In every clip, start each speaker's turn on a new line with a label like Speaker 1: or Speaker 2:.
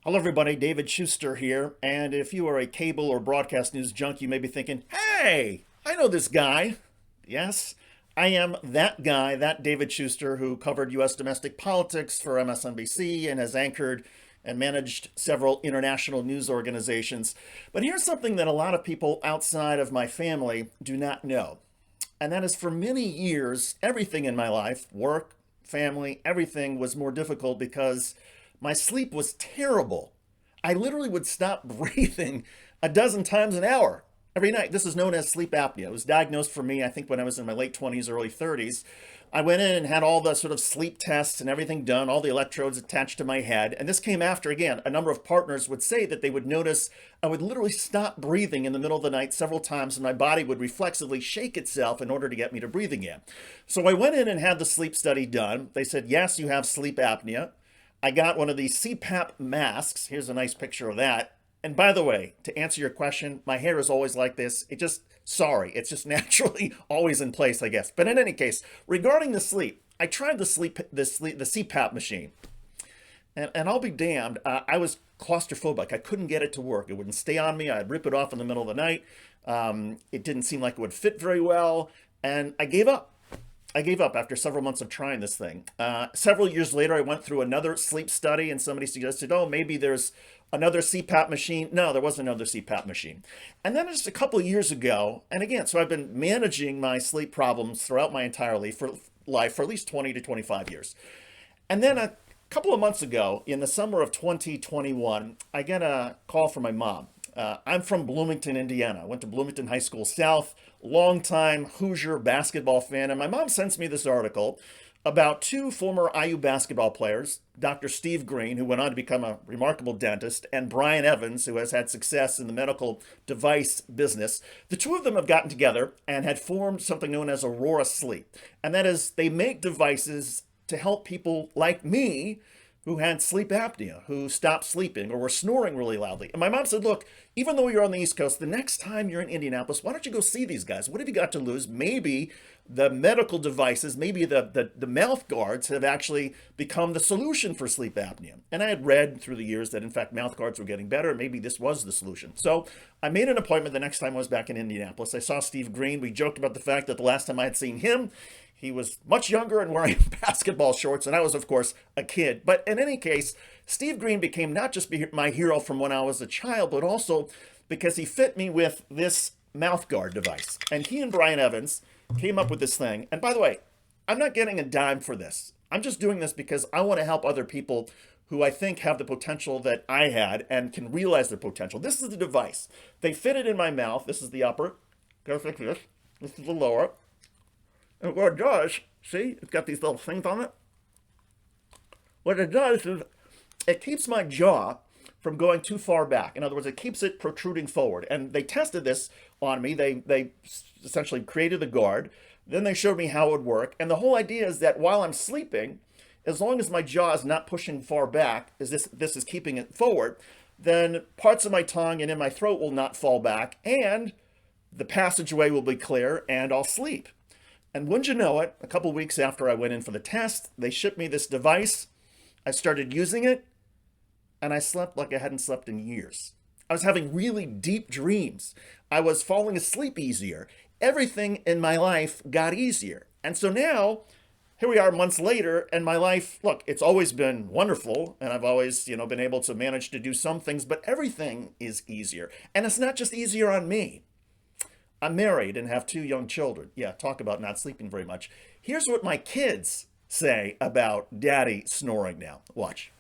Speaker 1: Hello, everybody. David Schuster here. And if you are a cable or broadcast news junkie, you may be thinking, hey, I know this guy. Yes, I am that guy, that David Schuster, who covered U.S. domestic politics for MSNBC and has anchored and managed several international news organizations. But here's something that a lot of people outside of my family do not know. And that is for many years, everything in my life, work, family, everything was more difficult because my sleep was terrible. I literally would stop breathing a dozen times an hour every night. This is known as sleep apnea. It was diagnosed for me, I think, when I was in my late 20s, early 30s. I went in and had all the sort of sleep tests and everything done, all the electrodes attached to my head. And this came after, again, a number of partners would say that they would notice I would literally stop breathing in the middle of the night several times and my body would reflexively shake itself in order to get me to breathe again. So I went in and had the sleep study done. They said, yes, you have sleep apnea. I got one of these CPAP masks. Here's a nice picture of that. And by the way, to answer your question, my hair is always like this. It's just naturally always in place, I guess. But in any case, regarding the sleep, I tried the CPAP machine. And I'll be damned, I was claustrophobic. I couldn't get it to work. It wouldn't stay on me. I'd rip it off in the middle of the night. It didn't seem like it would fit very well. And I gave up. I gave up after several months of trying this thing. Several years later, I went through another sleep study and somebody suggested, oh, maybe there's another CPAP machine. No, there wasn't another CPAP machine. And then just a couple of years ago, and again, so I've been managing my sleep problems throughout my entire life for at least 20 to 25 years. And then a couple of months ago, in the summer of 2021, I get a call from my mom. I'm from Bloomington, Indiana. I went to Bloomington High School South, longtime Hoosier basketball fan. And my mom sends me this article about two former IU basketball players, Dr. Steve Green, who went on to become a remarkable dentist, and Brian Evans, who has had success in the medical device business. The two of them have gotten together and had formed something known as Arora Sleep. And that is, they make devices to help people like me who had sleep apnea, who stopped sleeping or were snoring really loudly. And my mom said, look, even though you're on the East Coast, the next time you're in Indianapolis, why don't you go see these guys? What have you got to lose? Maybe the medical devices, maybe the mouth guards have actually become the solution for sleep apnea. And I had read through the years that, in fact, mouth guards were getting better. Maybe this was the solution. So I made an appointment the next time I was back in Indianapolis. I saw Steve Green. We joked about the fact that the last time I had seen him, he was much younger and wearing basketball shorts, and I was, of course, a kid. But in any case, Steve Green became not just my hero from when I was a child, but also because he fit me with this mouthguard device. And he and Brian Evans came up with this thing. And by the way, I'm not getting a dime for this. I'm just doing this because I want to help other people who I think have the potential that I had and can realize their potential. This is the device. They fit it in my mouth. This is the upper. Goes like this. This is the lower. And what it does, see, it's got these little things on it. What it does is it keeps my jaw from going too far back. In other words, it keeps it protruding forward. And they tested this on me. They essentially created the guard. Then they showed me how it would work. And the whole idea is that while I'm sleeping, as long as my jaw is not pushing far back, as this is keeping it forward, then parts of my tongue and in my throat will not fall back. And the passageway will be clear and I'll sleep. And wouldn't you know it, a couple weeks after I went in for the test, they shipped me this device. I started using it, and I slept like I hadn't slept in years. I was having really deep dreams. I was falling asleep easier. Everything in my life got easier. And so now, here we are months later, and my life, look, it's always been wonderful, and I've always, been able to manage to do some things, but everything is easier. And it's not just easier on me. I'm married and have two young children. Yeah, talk about not sleeping very much. Here's what my kids say about Daddy snoring now. Watch.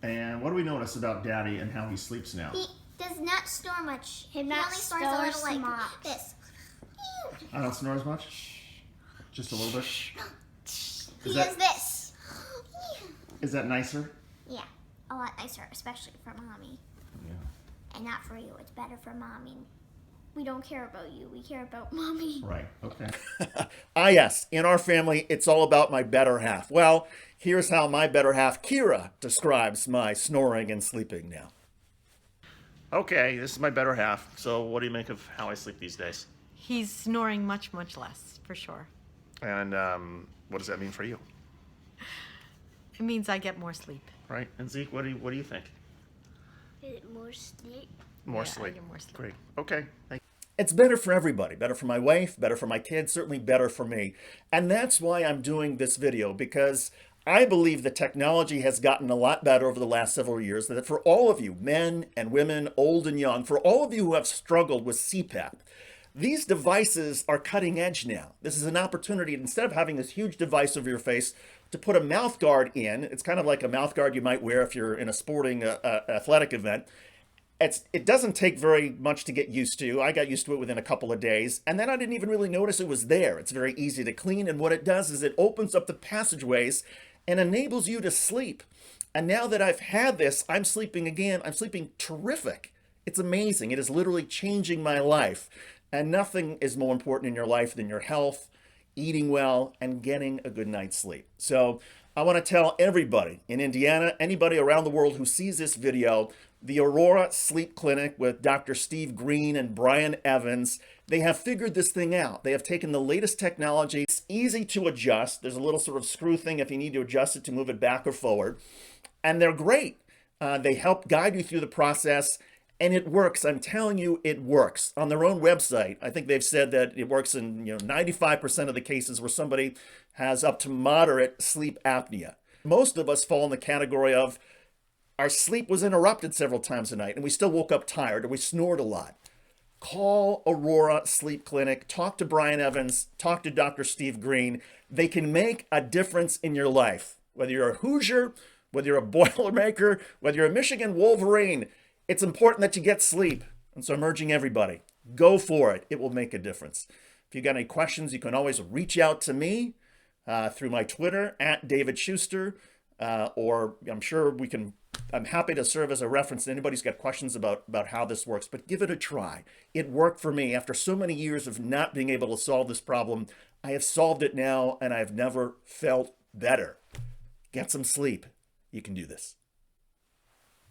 Speaker 1: And what do we notice about Daddy and how he sleeps now?
Speaker 2: He does not snore much.
Speaker 3: He
Speaker 2: only snores a little like
Speaker 3: much.
Speaker 2: this.
Speaker 1: I don't snore as much? Just a little bit?
Speaker 2: He does this.
Speaker 1: Is that nicer?
Speaker 2: Yeah, a lot nicer, especially for Mommy.
Speaker 1: Yeah.
Speaker 2: And not for you. It's better for Mommy. We don't care about you. We care about Mommy.
Speaker 1: Right, okay. Yes, in our family, it's all about my better half. Well, here's how my better half, Kira, describes my snoring and sleeping now. Okay, this is my better half. So what do you make of how I sleep these days?
Speaker 3: He's snoring much, much less, for sure.
Speaker 1: And what does that mean for you?
Speaker 3: It means I get more sleep.
Speaker 1: Right, and Zeke, what do you think?
Speaker 2: Get more sleep.
Speaker 1: More
Speaker 3: Yeah,
Speaker 1: sleep.
Speaker 3: get more sleep.
Speaker 1: Great. Okay. It's better for everybody. Better for my wife, better for my kids, certainly better for me. And that's why I'm doing this video, because I believe the technology has gotten a lot better over the last several years, that for all of you, men and women, old and young, for all of you who have struggled with CPAP, these devices are cutting edge now. This is an opportunity, instead of having this huge device over your face, to put a mouth guard in. It's kind of like a mouth guard you might wear if you're in a sporting athletic event. It doesn't take very much to get used to. I got used to it within a couple of days, and then I didn't even really notice it was there. It's very easy to clean, and what it does is it opens up the passageways and enables you to sleep. And now that I've had this, I'm sleeping again. I'm sleeping terrific. It's amazing. It is literally changing my life. And nothing is more important in your life than your health, eating well, and getting a good night's sleep. So I want to tell everybody in Indiana, anybody around the world who sees this video, the Arora Sleep Clinic with Dr. Steve Green and Brian Evans, they have figured this thing out. They have taken the latest technology. It's easy to adjust. There's a little sort of screw thing if you need to adjust it to move it back or forward. And they're great. They help guide you through the process. And it works. I'm telling you, it works. On their own website, I think they've said that it works in 95% of the cases where somebody has up to moderate sleep apnea. Most of us fall in the category of our sleep was interrupted several times a night and we still woke up tired or we snored a lot. Call Arora Sleep Clinic, talk to Brian Evans, talk to Dr. Steve Green. They can make a difference in your life. Whether you're a Hoosier, whether you're a Boilermaker, whether you're a Michigan Wolverine, it's important that you get sleep. And so I'm urging everybody, go for it. It will make a difference. If you got any questions, you can always reach out to me through my Twitter at David Schuster, or I'm happy to serve as a reference to anybody who's got questions about how this works, but give it a try. It worked for me. After so many years of not being able to solve this problem, I have solved it now and I've never felt better. Get some sleep. You can do this.